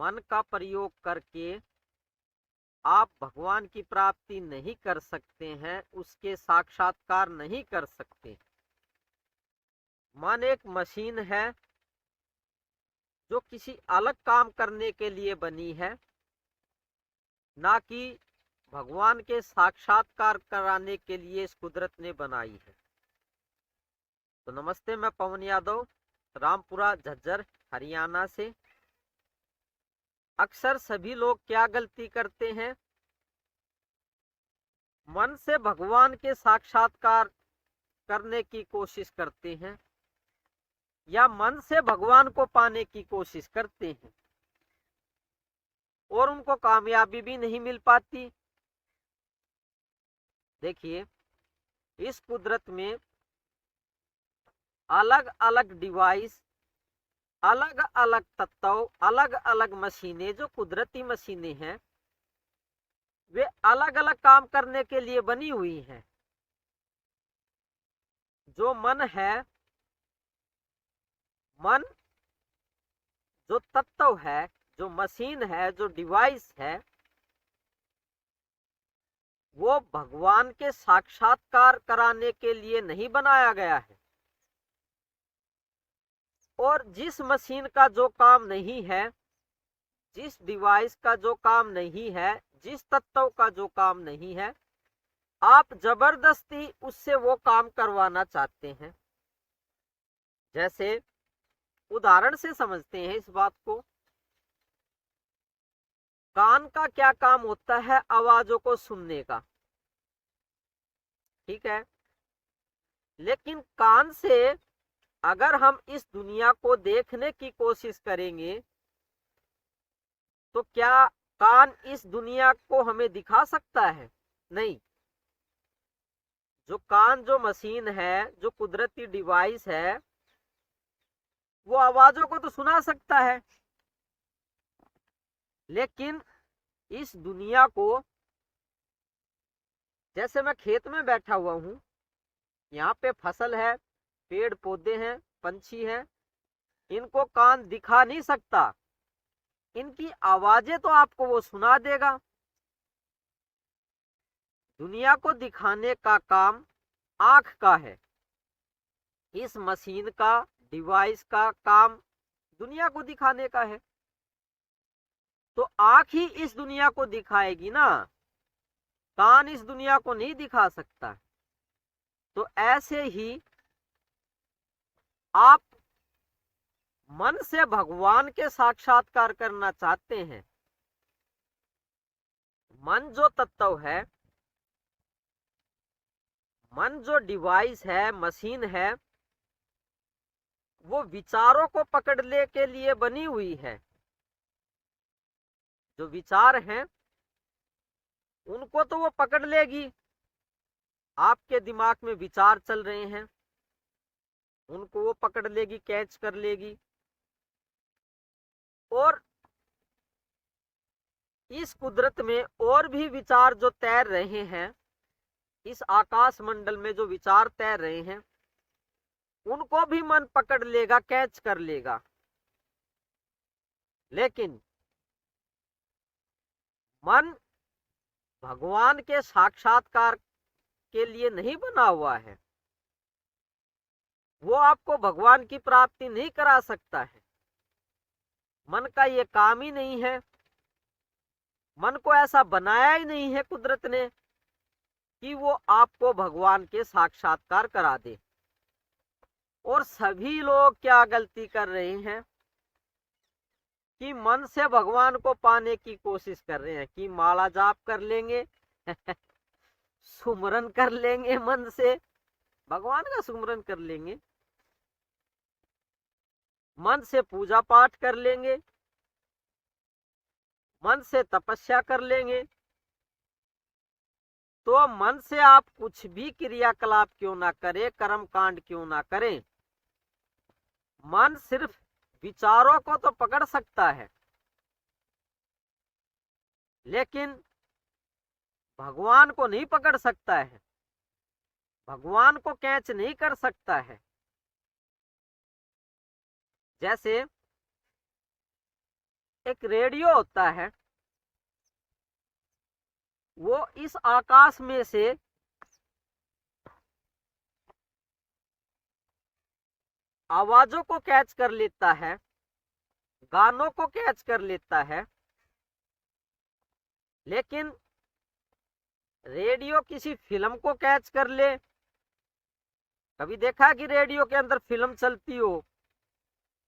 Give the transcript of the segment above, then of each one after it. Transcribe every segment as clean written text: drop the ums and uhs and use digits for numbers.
मन का प्रयोग करके आप भगवान की प्राप्ति नहीं कर सकते हैं, उसके साक्षात्कार नहीं कर सकते। मन एक मशीन है जो किसी अलग काम करने के लिए बनी है, ना कि भगवान के साक्षात्कार कराने के लिए इस कुदरत ने बनाई है। तो नमस्ते, मैं पवन यादव, रामपुरा झज्जर हरियाणा से। अक्सर सभी लोग क्या गलती करते हैं, मन से भगवान के साक्षात्कार करने की कोशिश करते हैं या मन से भगवान को पाने की कोशिश करते हैं और उनको कामयाबी भी नहीं मिल पाती। देखिए, इस कुदरत में अलग अलग डिवाइस, अलग अलग तत्व, अलग अलग मशीनें, जो कुदरती मशीनें हैं, वे अलग अलग काम करने के लिए बनी हुई हैं। जो मन है, मन जो तत्व है, जो मशीन है, जो डिवाइस है, वो भगवान के साक्षात्कार कराने के लिए नहीं बनाया गया है। और जिस मशीन का जो काम नहीं है, जिस डिवाइस का जो काम नहीं है, जिस तत्व का जो काम नहीं है, आप जबरदस्ती उससे वो काम करवाना चाहते हैं। जैसे उदाहरण से समझते हैं इस बात को। कान का क्या काम होता है? आवाजों को सुनने का, ठीक है। लेकिन कान से अगर हम इस दुनिया को देखने की कोशिश करेंगे तो क्या कान इस दुनिया को हमें दिखा सकता है? नहीं। जो कान, जो मशीन है, जो कुदरती डिवाइस है, वो आवाजों को तो सुना सकता है, लेकिन इस दुनिया को, जैसे मैं खेत में बैठा हुआ हूं, यहाँ पे फसल है, पेड़ पौधे हैं, पंछी हैं, इनको कान दिखा नहीं सकता, इनकी आवाजें तो आपको वो सुना देगा। दुनिया को दिखाने का काम आंख का है। इस मशीन का, डिवाइस का काम दुनिया को दिखाने का है, तो आंख ही इस दुनिया को दिखाएगी ना, कान इस दुनिया को नहीं दिखा सकता। तो ऐसे ही आप मन से भगवान के साक्षात्कार करना चाहते हैं। मन जो तत्व है, मन जो डिवाइस है, मशीन है, वो विचारों को पकड़ने के लिए बनी हुई है। जो विचार हैं उनको तो वो पकड़ लेगी। आपके दिमाग में विचार चल रहे हैं, उनको वो पकड़ लेगी, कैच कर लेगी। और इस कुदरत में और भी विचार जो तैर रहे हैं, इस आकाश मंडल में जो विचार तैर रहे हैं, उनको भी मन पकड़ लेगा, कैच कर लेगा। लेकिन मन भगवान के साक्षात्कार के लिए नहीं बना हुआ है। वो आपको भगवान की प्राप्ति नहीं करा सकता है। मन का ये काम ही नहीं है। मन को ऐसा बनाया ही नहीं है कुदरत ने कि वो आपको भगवान के साक्षात्कार करा दे। और सभी लोग क्या गलती कर रहे हैं कि मन से भगवान को पाने की कोशिश कर रहे हैं कि माला जाप कर लेंगे सुमरन कर लेंगे, मन से भगवान का सुमरन कर लेंगे, मन से पूजा पाठ कर लेंगे, मन से तपस्या कर लेंगे। तो मन से आप कुछ भी क्रियाकलाप क्यों ना करें, कर्म कांड क्यों ना करें, मन सिर्फ विचारों को तो पकड़ सकता है, लेकिन भगवान को नहीं पकड़ सकता है, भगवान को कैच नहीं कर सकता है। जैसे एक रेडियो होता है, वो इस आकाश में से आवाजों को कैच कर लेता है, गानों को कैच कर लेता है, लेकिन रेडियो किसी फिल्म को कैच कर ले। कभी देखा कि रेडियो के अंदर फिल्म चलती हो,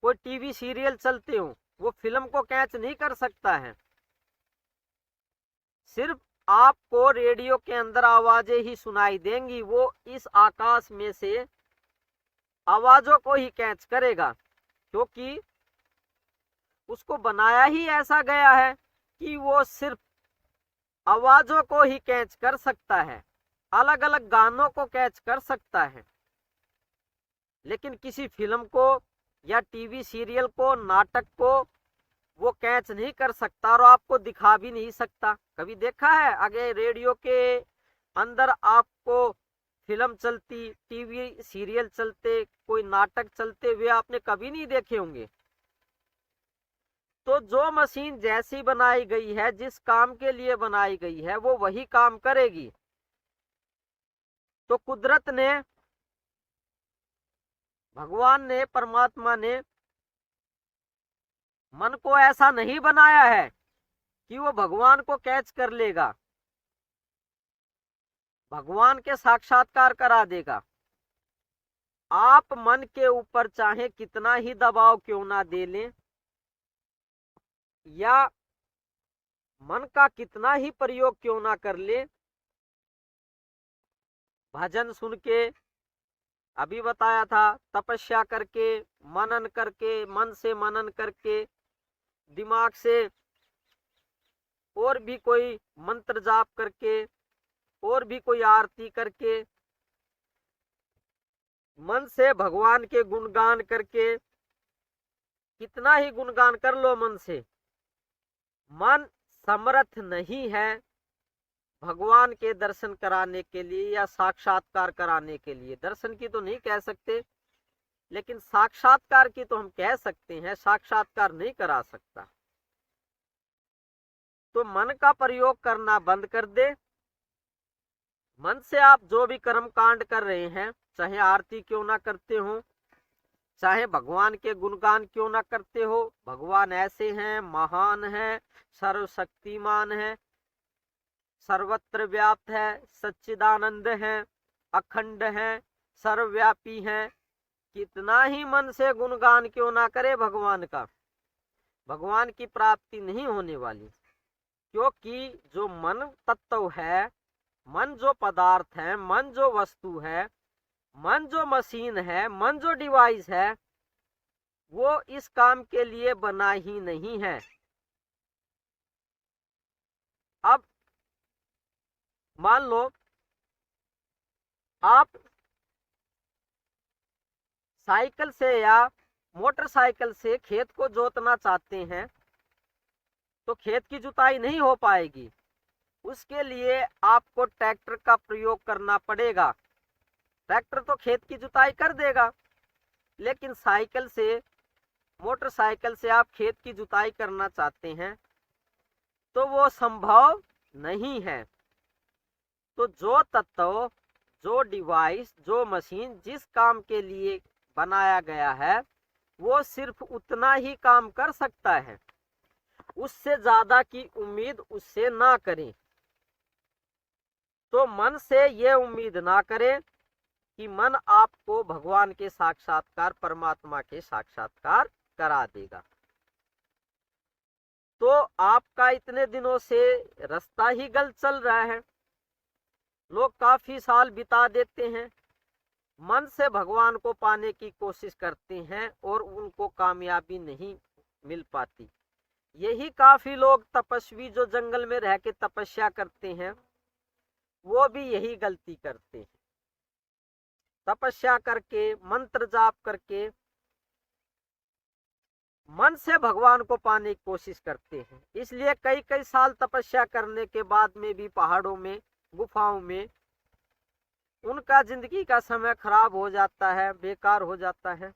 कोई टीवी सीरियल चलते हो, वो फिल्म को कैच नहीं कर सकता है। सिर्फ आपको रेडियो के अंदर आवाजें ही सुनाई देंगी, वो इस आकाश में से आवाजों को ही कैच करेगा, क्योंकि उसको बनाया ही ऐसा गया है कि वो सिर्फ आवाजों को ही कैच कर सकता है, अलग अलग गानों को कैच कर सकता है, लेकिन किसी फिल्म को या टीवी सीरियल को, नाटक को वो कैच नहीं कर सकता और आपको दिखा भी नहीं सकता। कभी देखा है अगर रेडियो के अंदर आपको फिल्म चलती, टीवी सीरियल चलते, कोई नाटक चलते हुए आपने कभी नहीं देखे होंगे। तो जो मशीन जैसी बनाई गई है, जिस काम के लिए बनाई गई है, वो वही काम करेगी। तो कुदरत ने, भगवान ने, परमात्मा ने मन को ऐसा नहीं बनाया है कि वो भगवान को कैच कर लेगा, भगवान के साक्षात्कार करा देगा। आप मन के ऊपर चाहे कितना ही दबाव क्यों ना दे लें, या मन का कितना ही प्रयोग क्यों ना कर ले, भजन सुन के, अभी बताया था, तपस्या करके, मनन करके, मन से मनन करके, दिमाग से और भी कोई मंत्र जाप करके, और भी कोई आरती करके, मन से भगवान के गुणगान करके, कितना ही गुणगान कर लो मन से, मन समर्थ नहीं है भगवान के दर्शन कराने के लिए या साक्षात्कार कराने के लिए। दर्शन की तो नहीं कह सकते, लेकिन साक्षात्कार की तो हम कह सकते हैं, साक्षात्कार नहीं करा सकता। तो मन का प्रयोग करना बंद कर दे। मन से आप जो भी कर्म कांड कर रहे हैं, चाहे आरती क्यों ना करते हो, चाहे भगवान के गुणगान क्यों ना करते हो, भगवान ऐसे हैं, महान है, सर्वशक्तिमान है, सर्वत्र व्याप्त है, सच्चिदानंद है, अखंड है, सर्वव्यापी है, कितना ही मन से गुणगान क्यों ना करे भगवान का, भगवान की प्राप्ति नहीं होने वाली। क्योंकि जो मन तत्व है, मन जो पदार्थ है, मन जो वस्तु है, मन जो मशीन है, मन जो डिवाइस है, वो इस काम के लिए बना ही नहीं है। अब मान लो आप साइकिल से या मोटरसाइकिल से खेत को जोतना चाहते हैं, तो खेत की जुताई नहीं हो पाएगी, उसके लिए आपको ट्रैक्टर का प्रयोग करना पड़ेगा। ट्रैक्टर तो खेत की जुताई कर देगा, लेकिन साइकिल से, मोटरसाइकिल से आप खेत की जुताई करना चाहते हैं तो वो संभव नहीं है। तो जो तत्व, जो डिवाइस, जो मशीन जिस काम के लिए बनाया गया है, वो सिर्फ उतना ही काम कर सकता है, उससे ज्यादा की उम्मीद उससे ना करें। तो मन से ये उम्मीद ना करें कि मन आपको भगवान के साक्षात्कार, परमात्मा के साक्षात्कार करा देगा। तो आपका इतने दिनों से रास्ता ही गलत चल रहा है, लोग काफी साल बिता देते हैं, मन से भगवान को पाने की कोशिश करते हैं और उनको कामयाबी नहीं मिल पाती। यही काफी लोग तपस्वी जो जंगल में रह के तपस्या करते हैं, वो भी यही गलती करते हैं। तपस्या करके, मंत्र जाप करके मन से भगवान को पाने की कोशिश करते हैं। इसलिए कई कई साल तपस्या करने के बाद में भी पहाड़ों में, गुफाओं में उनका जिंदगी का समय खराब हो जाता है, बेकार हो जाता है,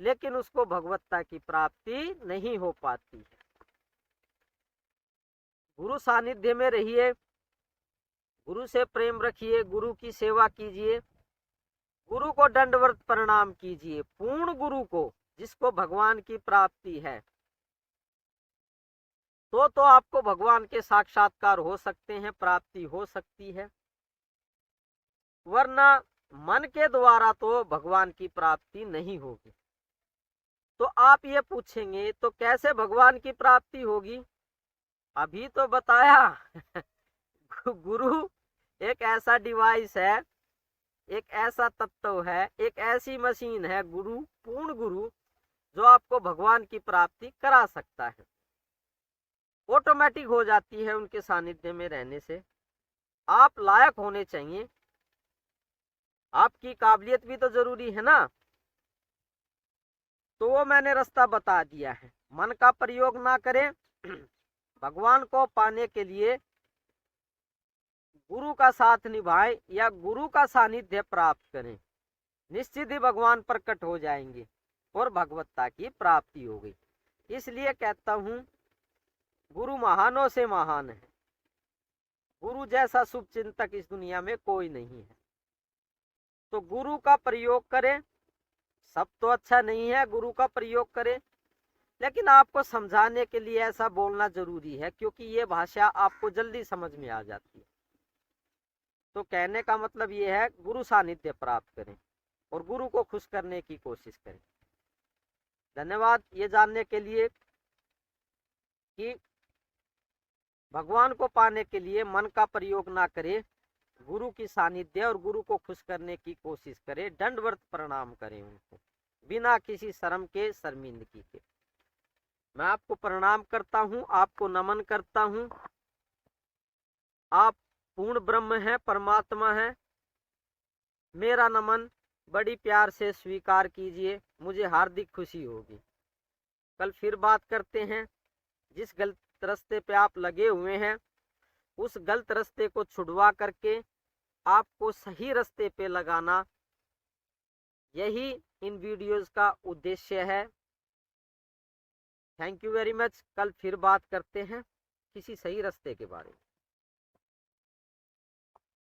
लेकिन उसको भगवत्ता की प्राप्ति नहीं हो पाती है। गुरु सानिध्य में रहिए, गुरु से प्रेम रखिए, गुरु की सेवा कीजिए, गुरु को दंडवत प्रणाम कीजिए। पूर्ण गुरु को, जिसको भगवान की प्राप्ति है, तो आपको भगवान के साक्षात्कार हो सकते हैं, प्राप्ति हो सकती है। वरना मन के द्वारा तो भगवान की प्राप्ति नहीं होगी। तो आप ये पूछेंगे तो कैसे भगवान की प्राप्ति होगी? अभी तो बताया गुरु एक ऐसा डिवाइस है, एक ऐसा तत्व है, एक ऐसी मशीन है, गुरु, पूर्ण गुरु, जो आपको भगवान की प्राप्ति करा सकता है। ऑटोमेटिक हो जाती है उनके सानिध्य में रहने से। आप लायक होने चाहिए, आपकी काबिलियत भी तो जरूरी है ना। तो वो मैंने रास्ता बता दिया है। मन का प्रयोग ना करें, भगवान को पाने के लिए गुरु का साथ निभाएं या गुरु का सानिध्य प्राप्त करें, निश्चित ही भगवान प्रकट हो जाएंगे और भगवत्ता की प्राप्ति हो गई। इसलिए कहता हूं, गुरु महानों से महान है। गुरु जैसा शुभ चिंतक इस दुनिया में कोई नहीं है। तो गुरु का प्रयोग करें। सब तो अच्छा नहीं है, गुरु का प्रयोग करें, लेकिन आपको समझाने के लिए ऐसा बोलना जरूरी है, क्योंकि ये भाषा आपको जल्दी समझ में आ जाती है। तो कहने का मतलब ये है, गुरु सानिध्य प्राप्त करें और गुरु को खुश करने की कोशिश करें। धन्यवाद ये जानने के लिए कि भगवान को पाने के लिए मन का प्रयोग ना करें, गुरु की सानिध्य और गुरु को खुश करने की कोशिश करें, दंडवत प्रणाम करें उनको, बिना किसी शर्म के, शर्मिंदगी के। मैं आपको प्रणाम करता हूं, आपको नमन करता हूं। आप पूर्ण ब्रह्म है, परमात्मा है। मेरा नमन बड़ी प्यार से स्वीकार कीजिए, मुझे हार्दिक खुशी होगी। कल फिर बात करते हैं। जिस गलत रास्ते पे आप लगे हुए हैं, उस गलत रास्ते को छुड़वा करके आपको सही रास्ते पे लगाना, यही इन वीडियोस का उद्देश्य है। Thank you very much. कल फिर बात करते हैं किसी सही रास्ते के बारे में।